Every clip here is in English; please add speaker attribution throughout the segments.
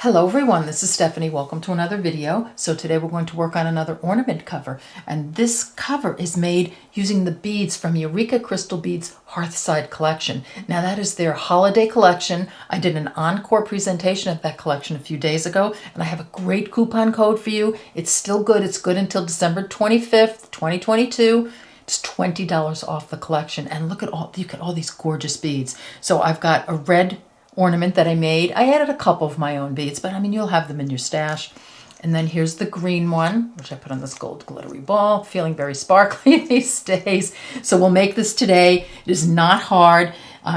Speaker 1: Hello everyone, this is Stephanie. Welcome to another video. So today we're going to work on another ornament cover, and this cover is made using the beads from Eureka Crystal Beads Hearthside collection. Now that is their holiday collection. I did an encore presentation of that collection a few days ago, and I have a great coupon code for you. It's still good. It's good until December 25th, 2022. It's $20 off the collection, and look at all these gorgeous beads. So I've got a red ornament that I made. I added a couple of my own beads, but I mean, you'll have them in your stash. And then here's the green one, which I put on this gold glittery ball. Feeling very sparkly these days. So we'll make this today. It is not hard.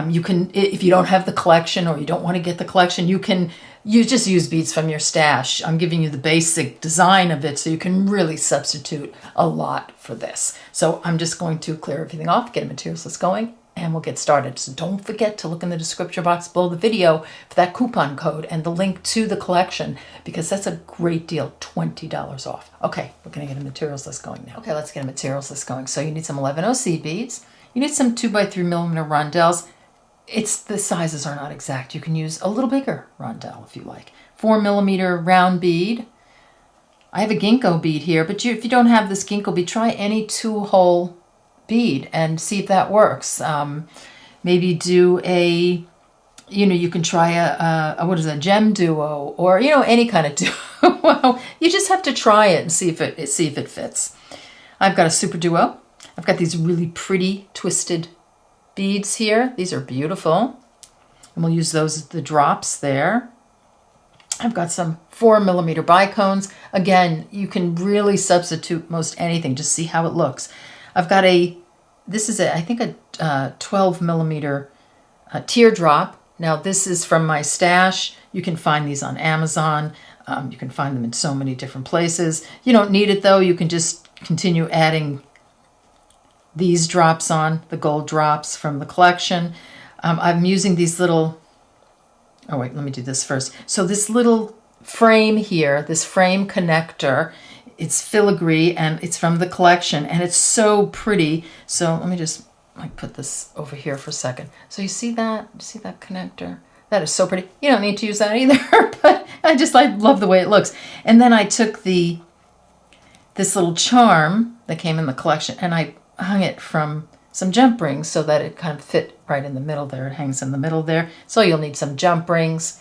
Speaker 1: You can, if you don't have the collection or you don't want to get the collection, you just use beads from your stash. I'm giving you the basic design of it so you can really substitute a lot for this. So I'm just going to clear everything off, get a materials list going, and we'll get started. So don't forget to look in the description box below the video for that coupon code and the link to the collection, because that's a great deal, $20 off. Okay, we're gonna get a materials list going now. Okay, let's get a materials list going. So you need some 11O seed beads. You need some 2x3mm rondelles. The sizes are not exact. You can use a little bigger rondelle if you like. 4mm round bead. I have a Ginko bead here, but if you don't have this Ginko bead, try any 2-hole bead and see if that works. Maybe do you can try a gem duo, or any kind of duo. Well, you just have to try it and see if it fits. I've got a super duo. I've got these really pretty twisted beads here. These are beautiful, and we'll use those as the drops there. I've got some 4mm bicones. Again, you can really substitute most anything. Just see how it looks. I've got I think a 12mm teardrop. Now this is from my stash. You can find these on Amazon. You can find them in so many different places. You don't need it though. You can just continue adding these drops on, the gold drops from the collection. I'm using these little, oh wait, let me do this first. So this little frame here, this frame connector, it's filigree and it's from the collection, and it's so pretty. So let me just put this over here for a second. So you see that? See that connector? That is so pretty. You don't need to use that either, but I love the way it looks. And then I took this little charm that came in the collection, and I hung it from some jump rings so that it kind of fit right in the middle there. It hangs in the middle there. So you'll need some jump rings.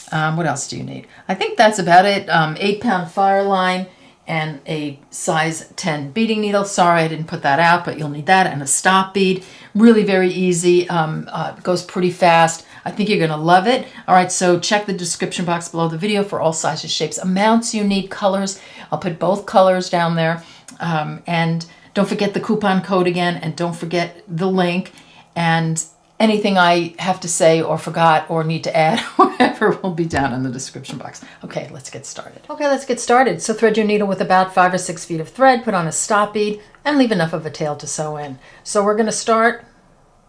Speaker 1: What else do you need? I think that's about it. 8-pound fire line and a size 10 beading needle. Sorry I didn't put that out, but you'll need that, and a stop bead. Really very easy. It goes pretty fast. I think you're going to love it. All right, so check the description box below the video for all sizes, shapes, amounts you need, colors. I'll put both colors down there. And don't forget the coupon code again, and don't forget the link, and anything I have to say or forgot or need to add, whatever, will be down in the description box. Okay, let's get started. Okay, let's get started. So thread your needle with about 5 or 6 feet of thread, put on a stop bead, and leave enough of a tail to sew in. So we're going to start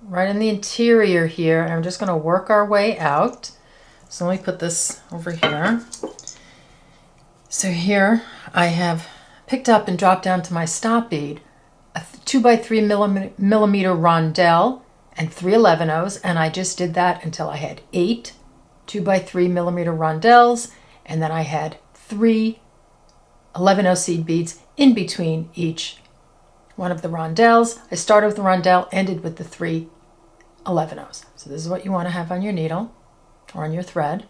Speaker 1: right in the interior here, and I'm just going to work our way out. So let me put this over here. So here I have picked up and dropped down to my stop bead a 2x3mm rondelle and 3 11Os, and I just did that until I had 8 2x3mm rondelles, and then I had 3 11O seed beads in between each one of the rondelles. I started with the rondelle, ended with the 3 11Os. So this is what you want to have on your needle or on your thread.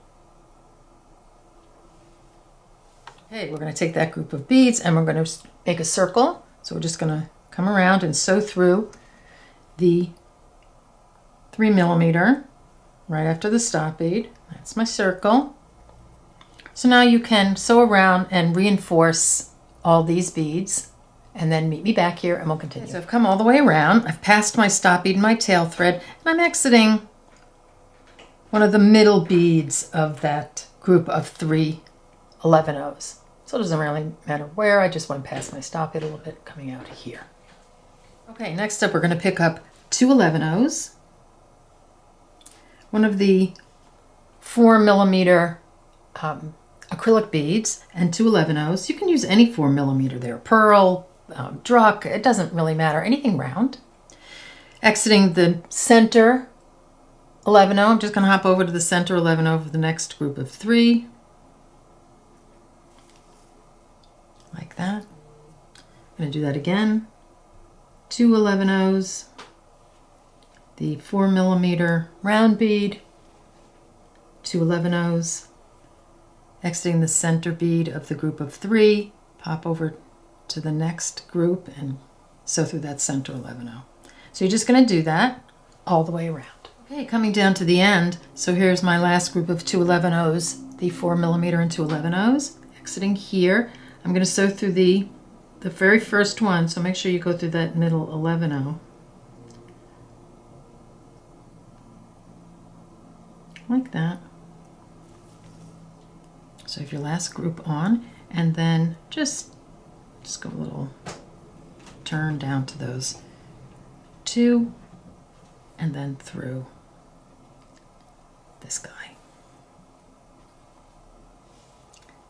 Speaker 1: Okay, we're going to take that group of beads and we're going to make a circle. So we're just going to come around and sew through the 3mm right after the stop bead. That's my circle. So now you can sew around and reinforce all these beads, and then meet me back here and we'll continue. Okay, so I've come all the way around. I've passed my stop bead and my tail thread, and I'm exiting one of the middle beads of that group of 3 11Os. So it doesn't really matter where. I just want to pass my stop bead a little bit coming out here. Okay, next up we're going to pick up 2 11Os, one of the 4mm acrylic beads, and 2 11Os. You can use any 4mm there, pearl, druck, it doesn't really matter, anything round. Exiting the center 11O, I'm just going to hop over to the center 11O for the next group of 3. like that. I'm going to do that again. 2 11-0s, the 4mm round bead, 2 11-0s, exiting the center bead of the group of 3, pop over to the next group and sew through that center 11-0. So you're just going to do that all the way around. Okay, coming down to the end, so here's my last group of 2 11-0s, the 4mm and 2 11-0s, exiting here. I'm going to sew through the very first one, so make sure you go through that middle 11-0. Like that. So you have your last group on, and then just go a little turn down to those 2, and then through this guy.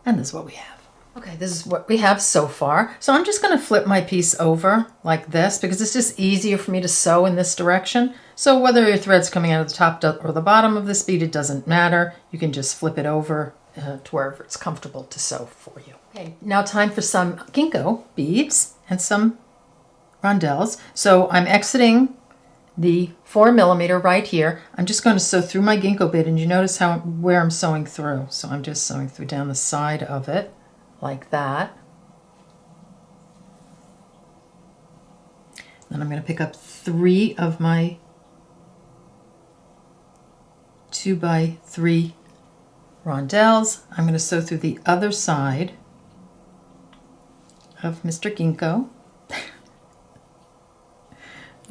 Speaker 1: And this is what we have. Okay, this is what we have so far. So I'm just going to flip my piece over like this because it's just easier for me to sew in this direction. So whether your thread's coming out of the top or the bottom of this bead, it doesn't matter. You can just flip it over to wherever it's comfortable to sew for you. Okay, now time for some Ginko beads and some Rondelles. So I'm exiting the 4mm right here. I'm just going to sew through my Ginko bead, and you notice where I'm sewing through. So I'm just sewing through down the side of it like that. Then I'm going to pick up 3 of my 2x3 Rondelles. I'm going to sew through the other side of Mr. Ginko.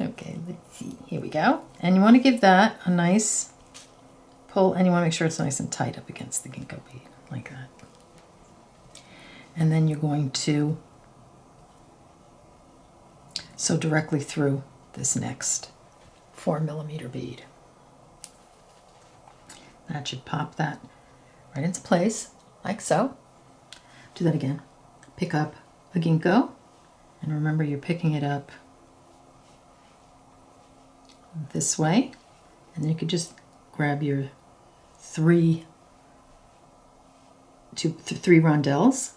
Speaker 1: Okay, let's see. Here we go. And you want to give that a nice pull, and you want to make sure it's nice and tight up against the Ginko bead, like that. And then you're going to sew directly through this next 4mm bead. That should pop that right into place, like so. Do that again. Pick up a Ginko, and remember you're picking it up this way, and then you could just grab your 3 Rondelles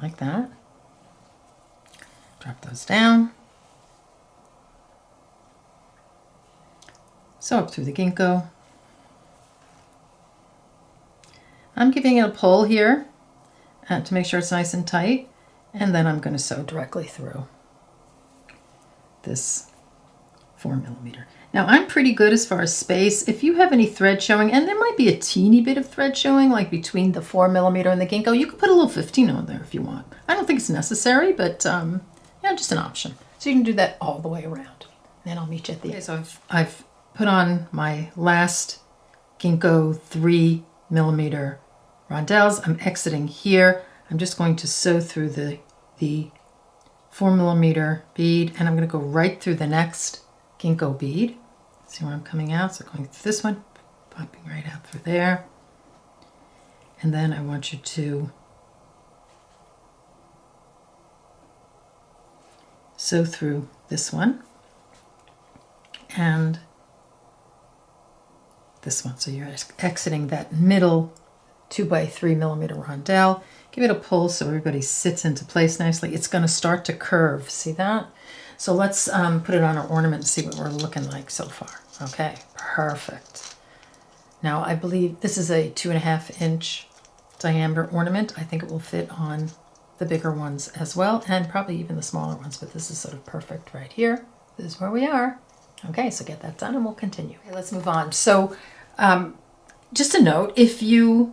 Speaker 1: like that. Drop those down. Sew up through the Ginko. I'm giving it a pull here to make sure it's nice and tight, and then I'm going to sew directly through this 4mm. Now I'm pretty good as far as space. If you have any thread showing, and there might be a teeny bit of thread showing like between the 4mm and the Ginko, you could put a little 15 on there if you want. I don't think it's necessary, but yeah, just an option. So you can do that all the way around. And I'll meet you at the end. So I've put on my last Ginko 3mm Rondelles. I'm exiting here. I'm just going to sew through the 4mm bead, and I'm going to go right through the next Ginko bead. See where I'm coming out? So going through this one, popping right out through there. And then I want you to sew through this one and this one. So you're exiting that middle 2x3mm rondelle. Give it a pull so everybody sits into place nicely. It's going to start to curve. See that? So let's put it on our ornament and see what we're looking like so far. Okay, perfect. Now I believe this is a 2.5 inch diameter ornament. I think it will fit on the bigger ones as well, and probably even the smaller ones, but this is sort of perfect right here. This is where we are. Okay, so get that done and we'll continue. Okay, let's move on. So just a note, if you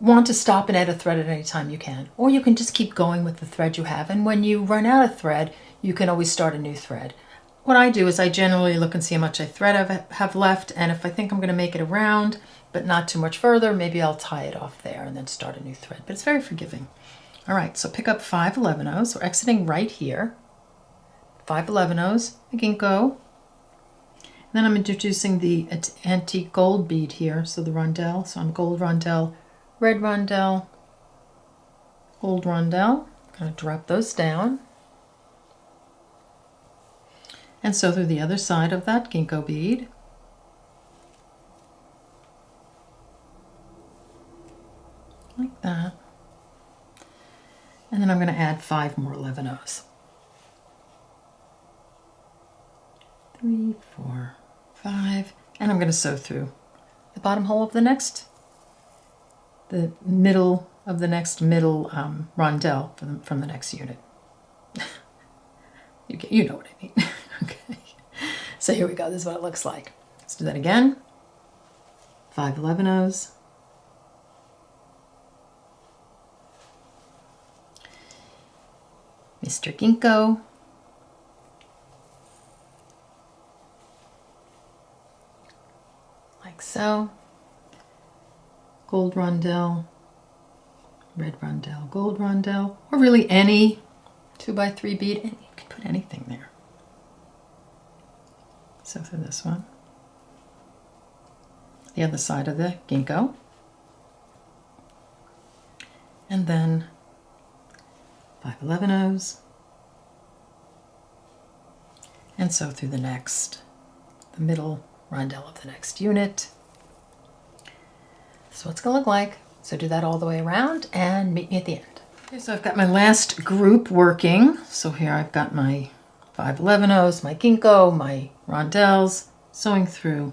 Speaker 1: want to stop and add a thread at any time, you can, or you can just keep going with the thread you have, and when you run out of thread, you can always start a new thread. What I do is I generally look and see how much thread I have left, and if I think I'm going to make it around, but not too much further, maybe I'll tie it off there and then start a new thread. But it's very forgiving. All right, so pick up 5 11-0s. We're exiting right here. 5 11-0s, a Ginko. And then I'm introducing the antique gold bead here, so the rondelle. So I'm gold rondelle, red rondelle, gold rondelle. I'm going to drop those down and sew through the other side of that Ginko bead. Like that. And then I'm going to add 5 more 11 O's. 3, 4, 5, and I'm going to sew through the bottom hole of the middle of the next rondelle from the next unit. You know what I mean. Okay. So here we go. This is what it looks like. Let's do that again. 5 11 O's. Mr. Ginko. Like so. Gold rondelle, red rondelle, gold rondelle, or really any 2x3 bead. You can put anything there. So through this one. The other side of the Ginko. And then 5 11 O's. And sew through the middle rondelle of the next unit. That's what it's going to look like. So do that all the way around and meet me at the end. Okay, so I've got my last group working. So here I've got my 5 11 O's, my Ginko, my rondelles, sewing through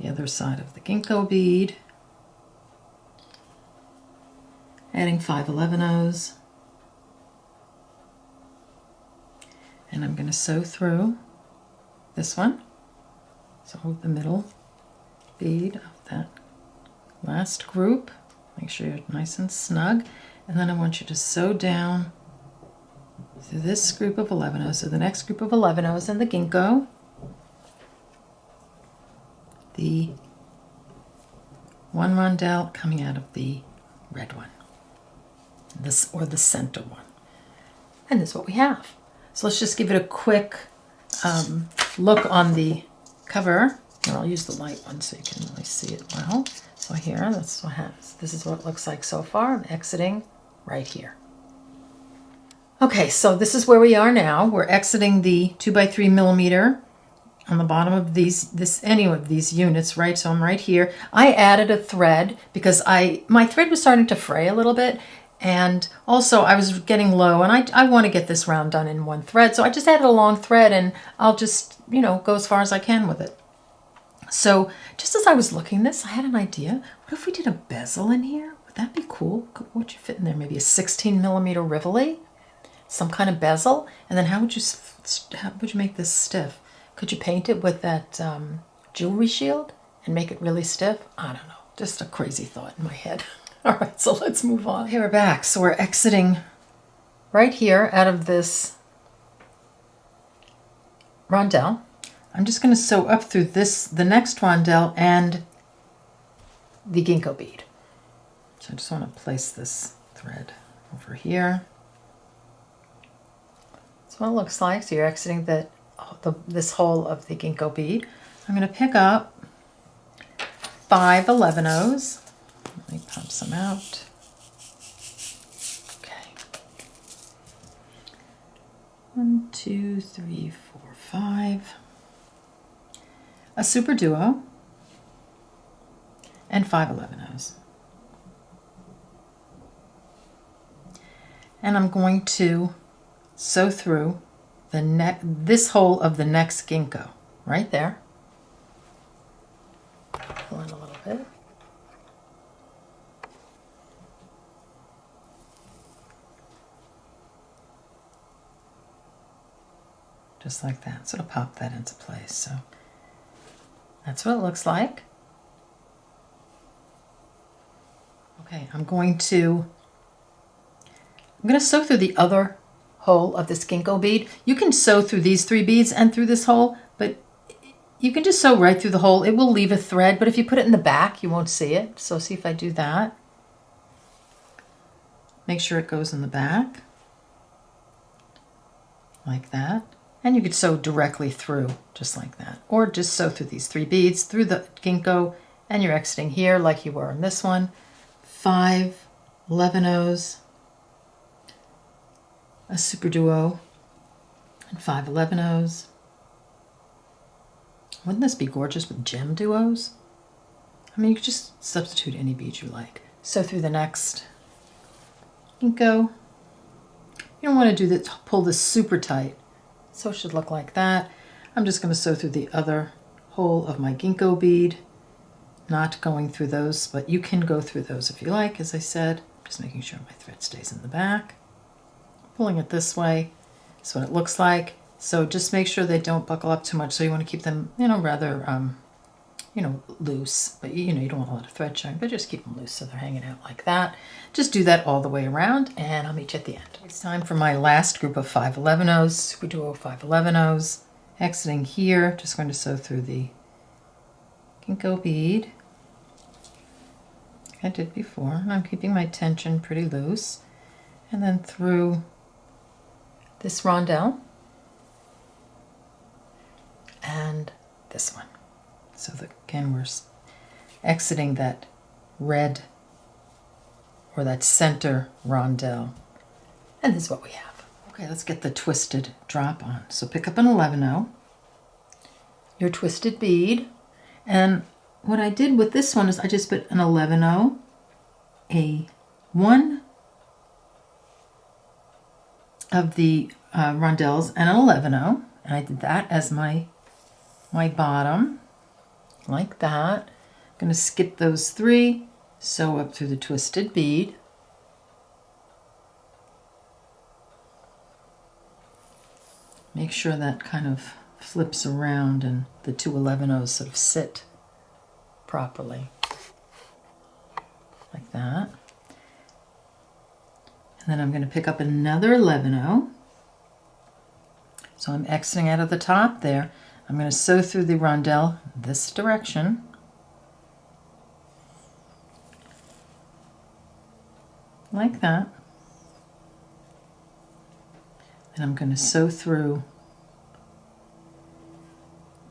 Speaker 1: the other side of the Ginko bead, adding 5 11 O's, and I'm going to sew through this one, so the middle bead of that last group. Make sure you're nice and snug, and then I want you to sew down through this group of 11 O's, so the next group of 11 O's in the Ginko, the one rondelle coming out of the red one, or the center one, and this is what we have. So let's just give it a quick look on the cover. Here, I'll use the light one so you can really see it well. So here, that's what happens. This is what it looks like so far. I'm exiting right here. Okay, so this is where we are now. We're exiting the 2x3 millimeter on the bottom of any of these units, right? So I'm right here. I added a thread because my thread was starting to fray a little bit, and also I was getting low, and I want to get this round done in one thread. So I just added a long thread, and I'll just, go as far as I can with it. So just as I was looking at this, I had an idea. What if we did a bezel in here? Would that be cool? What would you fit in there? Maybe a 16 millimeter Rivoli? Some kind of bezel? And then how would you make this stiff? Could you paint it with that jewelry shield and make it really stiff? I don't know. Just a crazy thought in my head. All right, so let's move on. Okay, we're back. So we're exiting right here out of this rondelle. I'm just going to sew up through the next rondelle and the Ginko bead. So I just want to place this thread over here. That's what it looks like. So you're exiting this hole of the Ginko bead. I'm going to pick up 5 11 O's. Let me pop some out. Okay. 1, 2, 3, 4, 5. A super duo, and 5 11 O's. And I'm going to sew through this hole of the next Ginko, right there. Pull in a little bit. Just like that, sort of pop that into place. So that's what it looks like. Okay, I'm going to sew through the other hole of this Ginko bead. You can sew through these 3 beads and through this hole, but you can just sew right through the hole. It will leave a thread, but if you put it in the back, you won't see it. So see if I do that. Make sure it goes in the back, like that. And you could sew directly through, just like that. Or just sew through these 3 beads, through the Ginko, and you're exiting here like you were in this one. 5 11 O's, a super duo, and 5 11 O's. Wouldn't this be gorgeous with gem duos? I mean, you could just substitute any bead you like. Sew through the next Ginko, You don't want to do that, pull this super tight. So it should look like that. I'm just going to sew through the other hole of my Ginko bead. Not going through those, but you can go through those if you like, as I said. Just making sure my thread stays in the back. Pulling it this way. That's what it looks like. So just make sure they don't buckle up too much. So you want to keep them, rather, loose. But you don't want a lot of thread showing, but just keep them loose so they're hanging out like that. Just do that all the way around, and I'll meet you at the end. It's time for my last group of 511-ohs, Super Duo 511-ohs. Exiting here, just going to sew through the Ginko bead. I did before, and I'm keeping my tension pretty loose. And then through this rondelle and this one. So that, again, we're exiting that red or that center rondelle. And this is what we have. Okay, let's get the twisted drop on. So pick up an 11-oh, your twisted bead, and what I did with this one is I just put an 11-oh, a 1 of the rondelles, and an 11-oh, and I did that as my bottom, like that. I'm going to skip those 3, sew up through the twisted bead. Make sure that kind of flips around and the 2 11-ohs sort of sit properly, like that. And then I'm going to pick up another 11-oh. So I'm exiting out of the top there. I'm going to sew through the rondelle this direction. Like that. And I'm going to sew through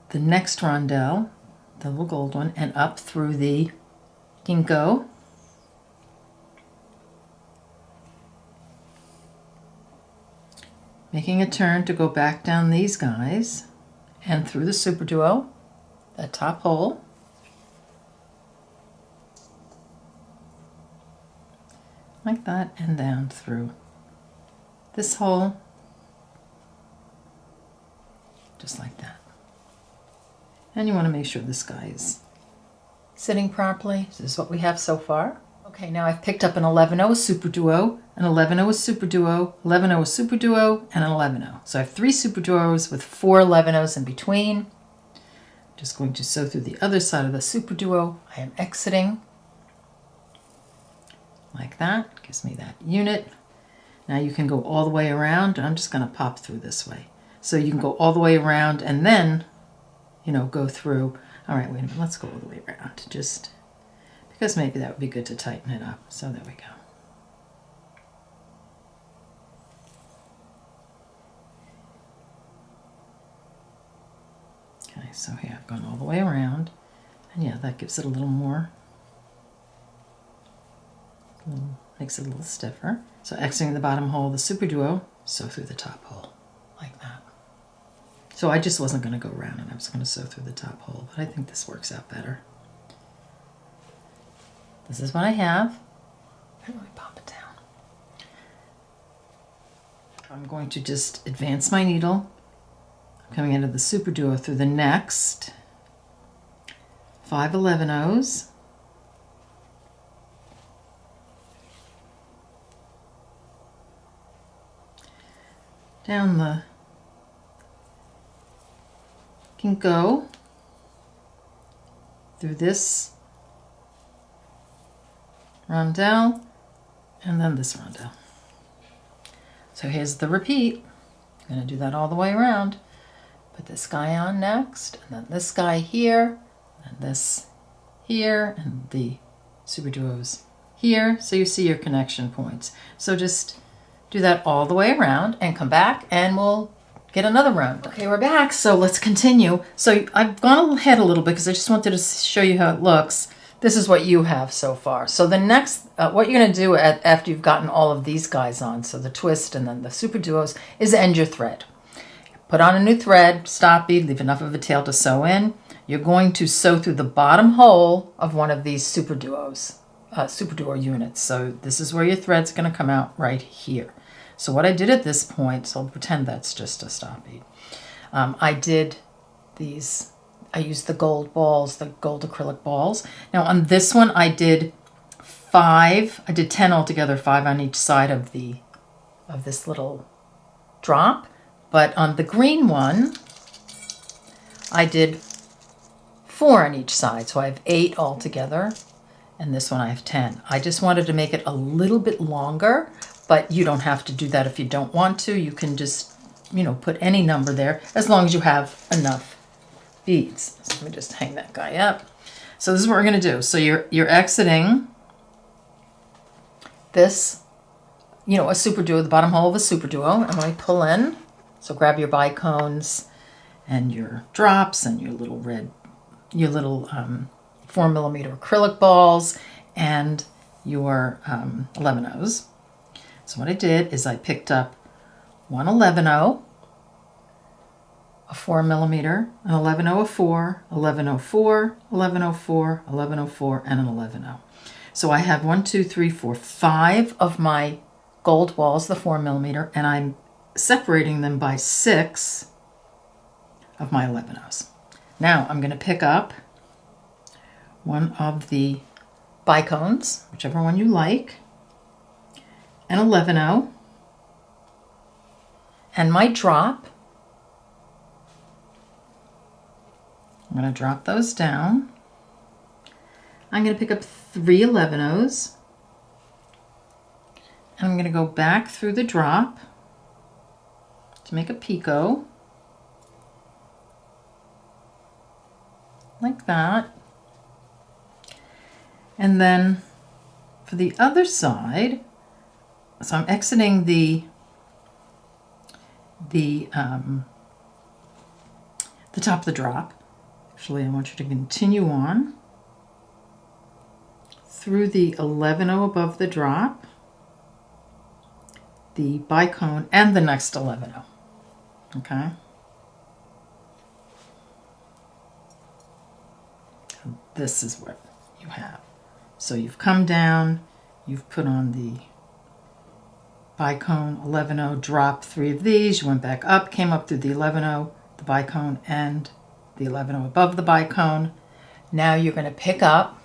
Speaker 1: the next rondelle, the little gold one, and up through the Ginko. Making a turn to go back down these guys and through the Super Duo, that top hole. Like that, and down through this hole, just like that. And you want to make sure this guy is sitting properly. This is what we have so far. Okay, now I've picked up an 11-oh Super Duo, an 11-oh Super Duo, 11-oh Super Duo, and an 11-oh. So I have 3 Super Duos with 4 11-ohs in between. Just going to sew through the other side of the Super Duo. I am exiting like that. Gives me that unit. Now you can go all the way around, and I'm just going to pop through this way. So you can go all the way around and then, go through. All right, wait a minute. Let's go all the way around. Just because maybe that would be good to tighten it up. So there we go. Okay, so here I've gone all the way around. And yeah, that gives it a little more, makes it a little stiffer. So exiting the bottom hole of the Super Duo, sew through the top hole, like that. So I just wasn't going to go around and I was going to sew through the top hole, but I think this works out better. This is what I have. How do I pop it down? I'm going to just advance my needle. I'm coming into the Super Duo through the next 5 11-ohs. Down the Ginko through this rondelle and then this rondelle. So here's the repeat. I'm going to do that all the way around. Put this guy on next, and then this guy here, and this here, and the Super Duos here. So you see your connection points. So just do that all the way around and come back and we'll get another round. Okay, we're back, so let's continue. So I've gone ahead a little bit because I just wanted to show you how it looks. This is what you have so far. So the next, what you're going to do after you've gotten all of these guys on, so the twist and then the Super Duos, is end your thread. Put on a new thread, stop bead, leave enough of a tail to sew in. You're going to sew through the bottom hole of one of these Super Duos, Super Duo units. So this is where your thread's going to come out right here. So what I did at this point, so I'll pretend that's just a stop bead. I did these, I used the gold balls, the gold acrylic balls. Now on this one I did 5, I did 10 altogether, 5 on each side of this little drop. But on the green one, I did 4 on each side, so I have 8 altogether, and this one I have 10. I just wanted to make it a little bit longer, but you don't have to do that if you don't want to. You can just, you know, put any number there as long as you have enough beads. So let me just hang that guy up. So this is what we're going to do. So you're exiting this, you know, a super duo, the bottom hole of a super duo, and when I pull in, so grab your bicones and your drops and your little 4mm acrylic balls and your 11-0s. So what I did is I picked up one 11-0, a 4mm, an 11-0, a 4, 11-0, 4, 11-0, 4, 11-0, 4, and an 11-0. So I have 1, 2, 3, 4, 5 of my gold balls, the 4mm, and I'm separating them by 6 of my 11-0s. Now I'm going to pick up one of the bicones, whichever one you like, an 11-0, and my drop. I'm going to drop those down. I'm going to pick up 3 11-0s, and I'm going to go back through the drop to make a picot, like that. And then for the other side, so I'm exiting the top of the drop. Actually, I want you to continue on through the 11-0 above the drop, the bicone, and the next 11-0. Okay? And this is what you have. So you've come down, you've put on the bicone, 11-0, drop 3 of these, you went back up, came up through the 11-0, the bicone, and the 11-0 above the bicone. Now you're going to pick up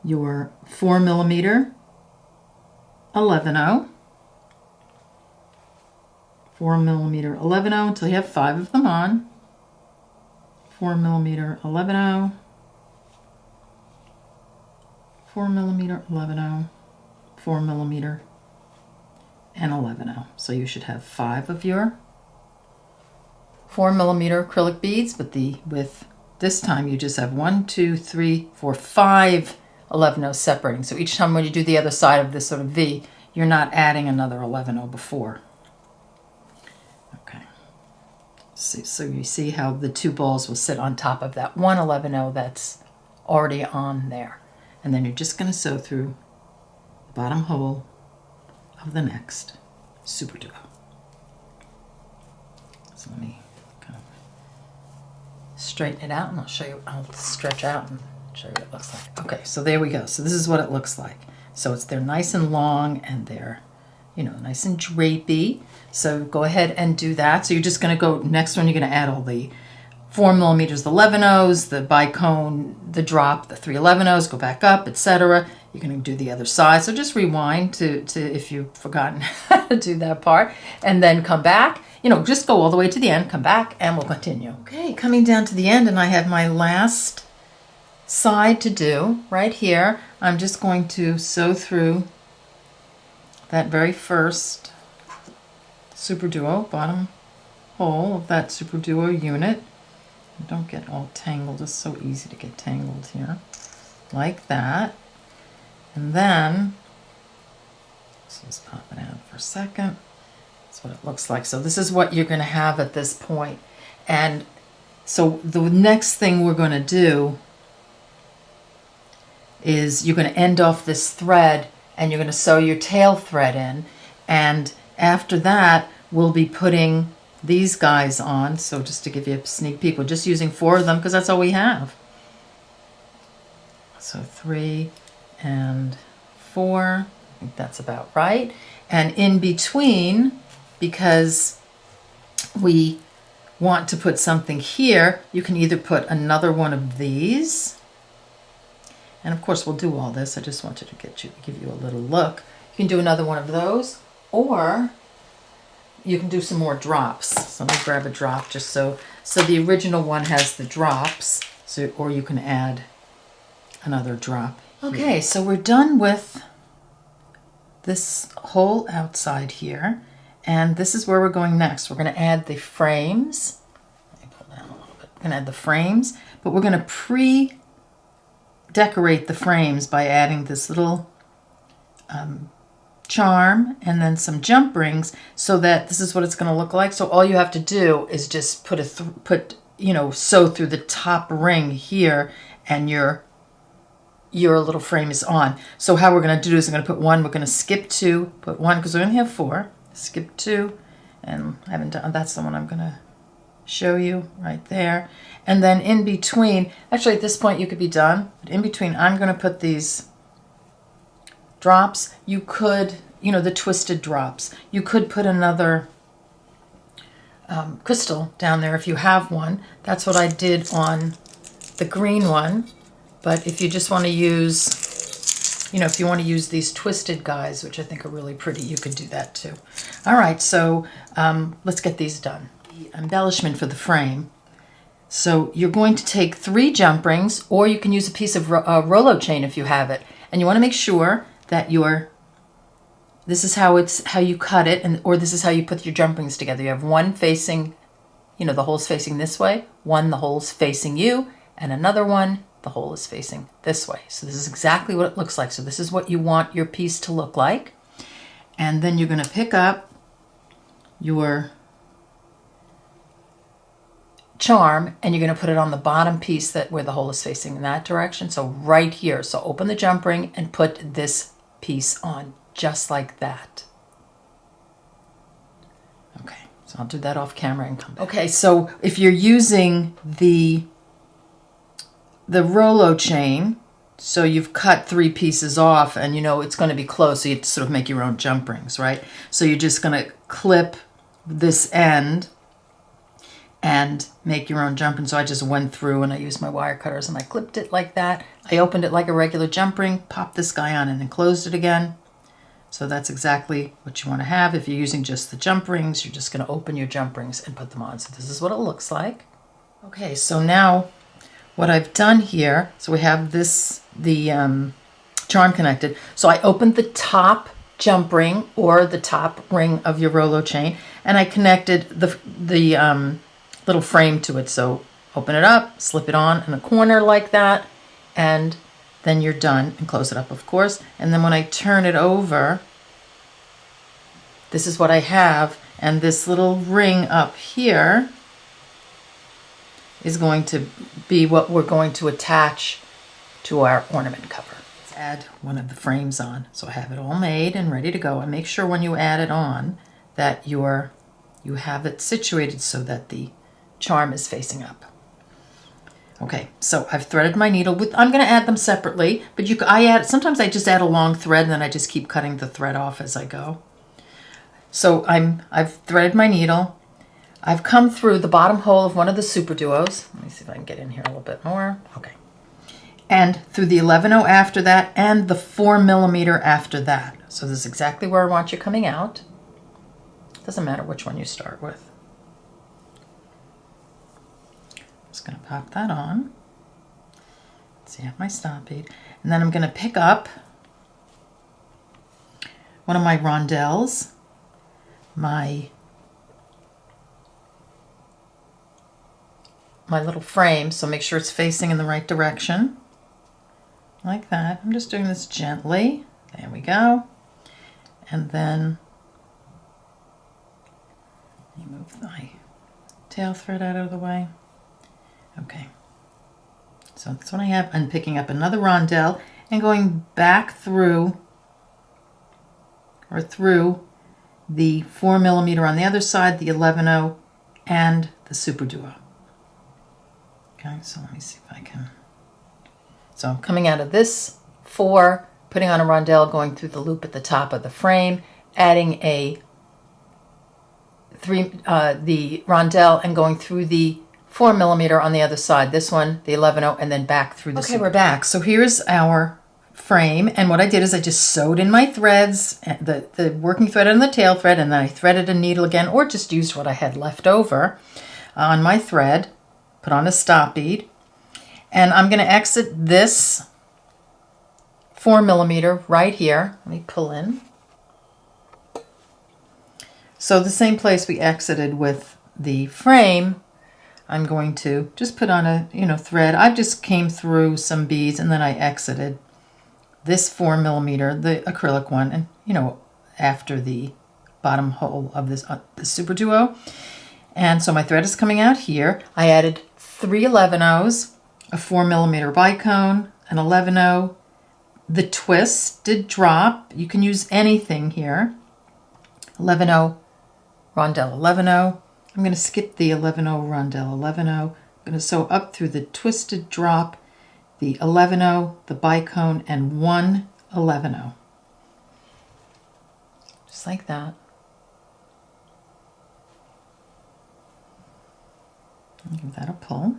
Speaker 1: your 4mm 11-0, 4mm 11-0 until you have 5 of them on, 4mm 11-0, 4mm 11-0, 4mm, and 11-0. So you should have 5 of your 4mm acrylic beads, but with this time you just have 1, 2, 3, 4, 5 11-0 separating. So each time when you do the other side of this sort of V, you're not adding another 11-0 before. Okay. So you see how the 2 balls will sit on top of that one 11-0 that's already on there. And then you're just going to sew through the bottom hole of the next super duo. So let me kind of straighten it out and I'll show you, I'll stretch out and show you what it looks like. Okay, so there we go. So this is what it looks like. So they're nice and long and they're, you know, nice and drapey. So go ahead and do that. So you're just going to go, next one you're going to add all the 4mm, the 11-0s, the bicone, the drop, the 3 11-0s, go back up, etc. You're going to do the other side. So just rewind to if you've forgotten how to do that part, and then come back. You know, just go all the way to the end, come back, and we'll continue. Okay, coming down to the end, and I have my last side to do right here. I'm just going to sew through that very first super duo, bottom hole of that super duo unit. Don't get all tangled. It's so easy to get tangled here, like that. And then, let's just pop it out for a second. That's what it looks like. So this is what you're going to have at this point. And so the next thing we're going to do is you're going to end off this thread and you're going to sew your tail thread in. And after that, we'll be putting these guys on. So just to give you a sneak peek, we're just using 4 of them because that's all we have. So 3 and 4, I think that's about right. And in between, because we want to put something here, you can either put another one of these, and of course we'll do all this, I just wanted to give you a little look. You can do another one of those, or you can do some more drops. So let me grab a drop just so the original one has the drops, so, or you can add another drop here. Okay, so we're done with this whole outside here, and this is where we're going next. We're going to add the frames. Let me pull down a little bit. We're going to add the frames, but we're going to pre-decorate the frames by adding this little charm and then some jump rings, so that this is what it's going to look like. So all you have to do is just sew through the top ring here, and your little frame is on. So how we're going to do is I'm going to put 1, we're going to skip 2, put 1 because we only have 4, skip 2, and I haven't done, that's the one I'm going to show you right there. And then in between, actually at this point you could be done, but in between I'm going to put these drops. You could, the twisted drops, you could put another crystal down there if you have one. That's what I did on the green one. But if you just want to use, if you want to use these twisted guys, which I think are really pretty, you could do that too. All right, so let's get these done. The embellishment for the frame. So you're going to take 3 jump rings, or you can use a piece of Rolo chain if you have it. And you want to make sure that this is how you cut it, or this is how you put your jump rings together. You have one facing, the hole's facing this way, one the hole's facing you, and another one the hole is facing this way. So this is exactly what it looks like. So this is what you want your piece to look like. And then you're going to pick up your charm and you're going to put it on the bottom piece where the hole is facing in that direction. So right here. So open the jump ring and put this piece on just like that. Okay, so I'll do that off camera and come back. Okay, so if you're using the Rolo chain, so you've cut 3 pieces off and it's going to be close, so you have to sort of make your own jump rings, right? So you're just going to clip this end and make your own jump ring. So I just went through and I used my wire cutters and I clipped it like that. I opened it like a regular jump ring, popped this guy on and then closed it again. So that's exactly what you want to have. If you're using just the jump rings, you're just going to open your jump rings and put them on. So this is what it looks like. Okay, so now what I've done here, so we have the charm connected. So I opened the top jump ring or the top ring of your Rolo chain, and I connected the little frame to it. So open it up, slip it on in the corner like that, and then you're done, and close it up, of course. And then when I turn it over, this is what I have, and this little ring up here is going to be what we're going to attach to our ornament cover. Let's add one of the frames on. So I have it all made and ready to go. And make sure when you add it on that you have it situated so that the charm is facing up. Okay, so I've threaded my needle with, I'm going to add them separately, but sometimes I just add a long thread and then I just keep cutting the thread off as I go. So I've threaded my needle. I've come through the bottom hole of one of the super duos. Let me see if I can get in here a little bit more. Okay. And through the 11/0 after that and the 4mm after that. So this is exactly where I want you coming out. Doesn't matter which one you start with. Just going to pop that on. See, I have my stop bead. And then I'm going to pick up one of my Rondelles, my little frame, so make sure it's facing in the right direction, like that. I'm just doing this gently. There we go. And then let me move my tail thread out of the way. Okay, so that's what I have. I'm picking up another rondelle and going back through the 4mm on the other side, the 11/0, and the super duo. Okay, so let me see if I can. So I'm coming out of this 4, putting on a rondelle, going through the loop at the top of the frame, adding a the rondelle and going through the 4mm on the other side. This one, the 11/0, and then back through the super. We're back. So here's our frame, and what I did is I just sewed in my threads, the working thread and the tail thread, and then I threaded a needle again, or just used what I had left over on my thread, put on a stop bead, and I'm going to exit this 4mm right here. Let me pull in. So the same place we exited with the frame, I'm going to just put on a thread. I just came through some beads and then I exited this 4mm, the acrylic one, and after the bottom hole of this super duo. And so my thread is coming out here. I added 3 11/0s, a 4mm bicone, an 11/0, the twisted drop. You can use anything here. 11/0 rondelle, 11/0. I'm going to skip the 11/0 rondelle, 11/0. I'm going to sew up through the twisted drop, the 11/0, the bicone, and 1 11/0. Just like that. I'll give that a pull.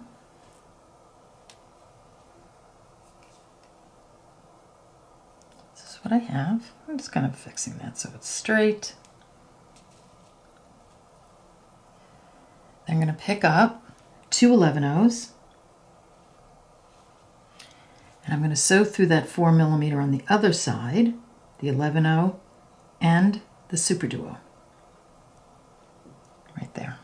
Speaker 1: This is what I have. I'm just kind of fixing that so it's straight. I'm going to pick up 2 11/0s, and I'm going to sew through that 4mm on the other side, the 11/0 and the super duo right there.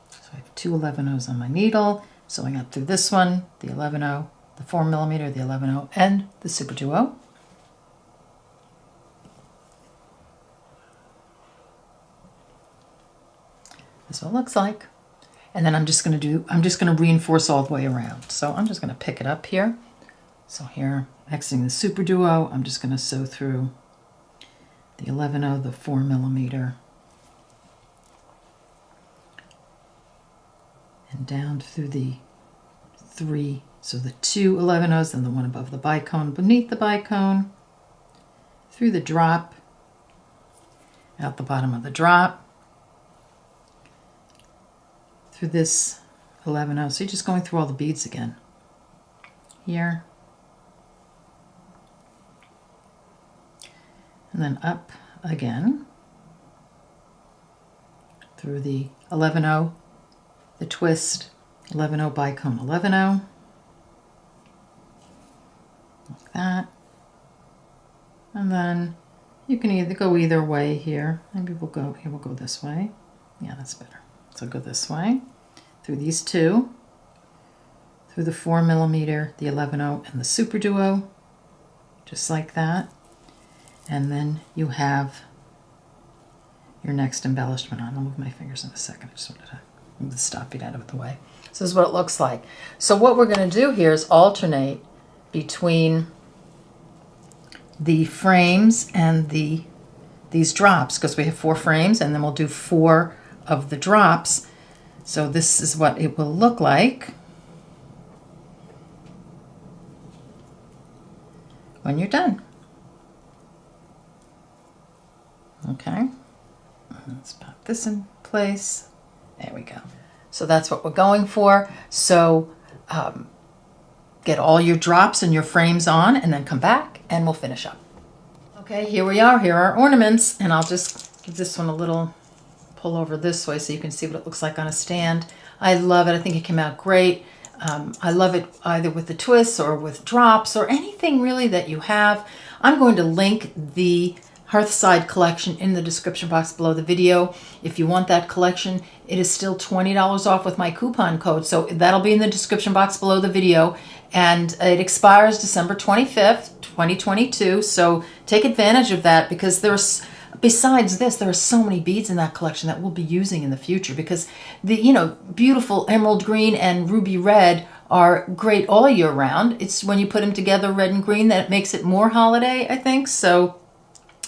Speaker 1: So I have 2 11/0s on my needle, sewing up through this one, the 11/0, the 4mm, the 11/0, and the super duo. This is what it looks like. And then I'm just going to reinforce all the way around. So I'm just going to pick it up here. So here, exiting the super duo, I'm just going to sew through the 11/0, the 4mm, and down through the 3, so the 2 11/0s and the one above the bicone, beneath the bicone, through the drop, out the bottom of the drop, through this 11/0. So you're just going through all the beads again. Here. And then up again. Through the 11/0, the twist, 11/0 bicone, 11/0. Like that. And then you can either go either way here. Maybe we'll go this way. Yeah, that's better. So go this way, through these 2, through the 4mm, the 11/0, and the super duo, just like that. And then you have your next embellishment on. I'll move my fingers in a second. I just wanted to move the stop bead out of the way. So this is what it looks like. So what we're going to do here is alternate between the frames and these drops, because we have 4 frames, and then we'll do 4 of the drops. So this is what it will look like when you're done. Okay, let's pop this in place. There we go. So that's what we're going for. So get all your drops and your frames on, and then come back and we'll finish up. Okay, here we are. Here are our ornaments, and I'll just give this one a little pull over this way so you can see what it looks like on a stand. I love it. I think it came out great. I love it either with the twists or with drops or anything really that you have. I'm going to link the Hearthside collection in the description box below the video. If you want that collection, it is still $20 off with my coupon code. So that'll be in the description box below the video. And it expires December 25th, 2022. So take advantage of that, because there's, besides this, there are so many beads in that collection that we'll be using in the future, because the beautiful emerald green and ruby red are great all year round. It's when you put them together, red and green, that makes it more holiday, I think. So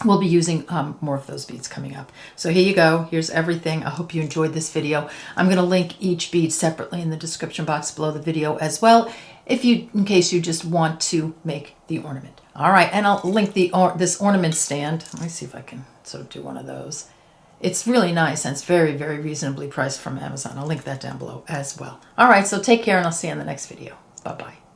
Speaker 1: we'll be using more of those beads coming up. So here you go. Here's everything. I hope you enjoyed this video. I'm going to link each bead separately in the description box below the video as well. in case you just want to make the ornament. All right, and I'll link this ornament stand. Let me see if I can sort of do one of those. It's really nice, and it's very, very reasonably priced from Amazon. I'll link that down below as well. All right, so take care, and I'll see you in the next video. Bye-bye.